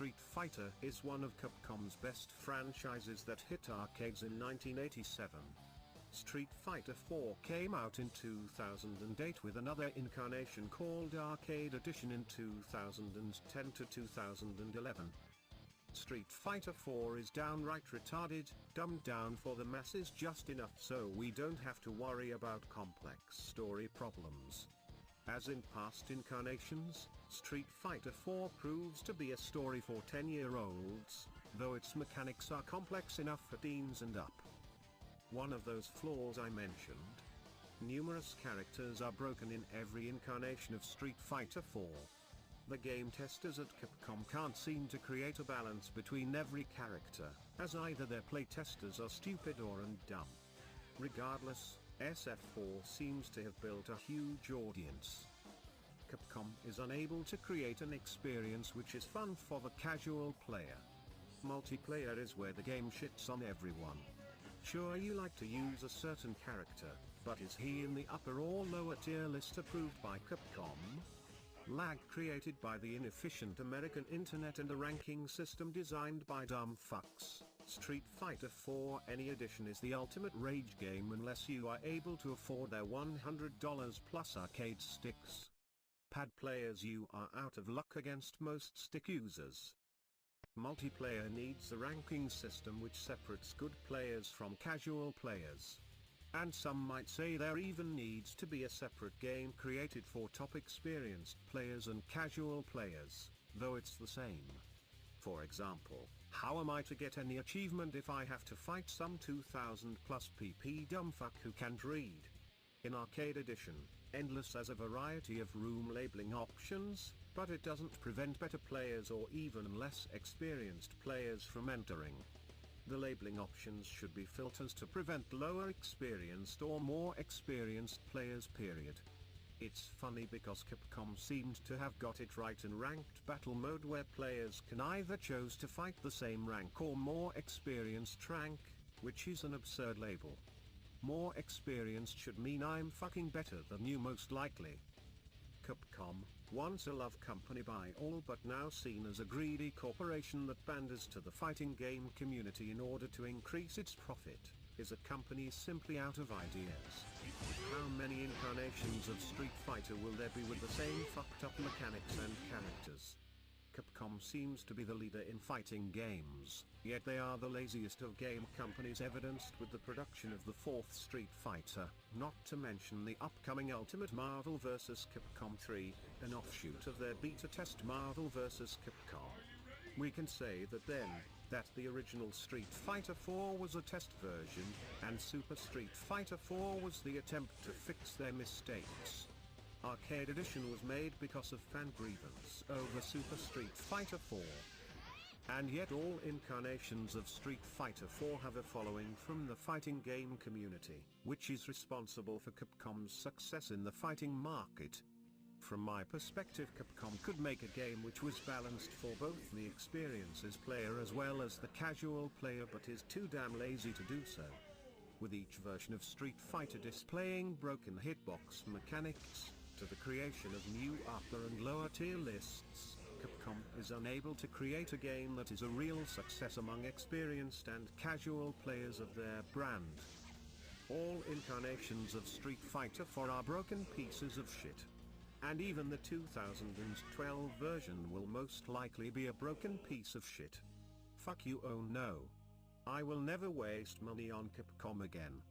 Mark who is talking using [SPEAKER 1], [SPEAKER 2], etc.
[SPEAKER 1] Street Fighter is one of Capcom's best franchises that hit arcades in 1987. Street Fighter 4 came out in 2008 with another incarnation called Arcade Edition in 2010 to 2011. Street Fighter 4 is downright retarded, dumbed down for the masses just enough so we don't have to worry about complex story problems. As in past incarnations, Street Fighter 4 proves to be a story for 10-year-olds, though its mechanics are complex enough for teens and up. One of those flaws I mentioned. Numerous characters are broken in every incarnation of Street Fighter 4. The game testers at Capcom can't seem to create a balance between every character, as either their playtesters are stupid or dumb. Regardless, SF4 seems to have built a huge audience. Capcom is unable to create an experience which is fun for the casual player. Multiplayer is where the game shits on everyone. Sure, you like to use a certain character, but is he in the upper or lower tier list approved by Capcom? Lag created by the inefficient American internet and a ranking system designed by dumb fucks. Street Fighter 4 Any Edition is the ultimate rage game unless you are able to afford their $100 plus arcade sticks. Pad players, you are out of luck against most stick users. Multiplayer needs a ranking system which separates good players from casual players. And some might say there even needs to be a separate game created for top experienced players and casual players, though it's the same. For example, how am I to get any achievement if I have to fight some 2000 plus PP dumbfuck who can't read? In Arcade Edition, Endless has a variety of room labeling options, but it doesn't prevent better players or even less experienced players from entering. The labeling options should be filters to prevent lower experienced or more experienced players period. It's funny because Capcom seemed to have got it right in ranked battle mode where players can either choose to fight the same rank or more experienced rank, which is an absurd label. More experienced should mean I'm fucking better than you most likely. Capcom, once a love company by all but now seen as a greedy corporation that panders to the fighting game community in order to increase its profit, is a company simply out of ideas. How many incarnations of Street Fighter will there be with the same fucked up mechanics and characters? Capcom seems to be the leader in fighting games, yet they are the laziest of game companies, evidenced with the production of the fourth Street Fighter, not to mention the upcoming Ultimate Marvel vs. Capcom 3, an offshoot of their beta test Marvel vs. Capcom. We can say that then, that the original Street Fighter 4 was a test version, and Super Street Fighter 4 was the attempt to fix their mistakes. Arcade Edition was made because of fan grievance over Super Street Fighter 4. And yet all incarnations of Street Fighter 4 have a following from the fighting game community, which is responsible for Capcom's success in the fighting market. From my perspective, Capcom could make a game which was balanced for both the experienced player as well as the casual player, but is too damn lazy to do so. With each version of Street Fighter displaying broken hitbox mechanics, to the creation of new upper and lower tier lists, Capcom is unable to create a game that is a real success among experienced and casual players of their brand. All incarnations of Street Fighter 4 are broken pieces of shit. And even the 2012 version will most likely be a broken piece of shit. Fuck you, oh no. I will never waste money on Capcom again.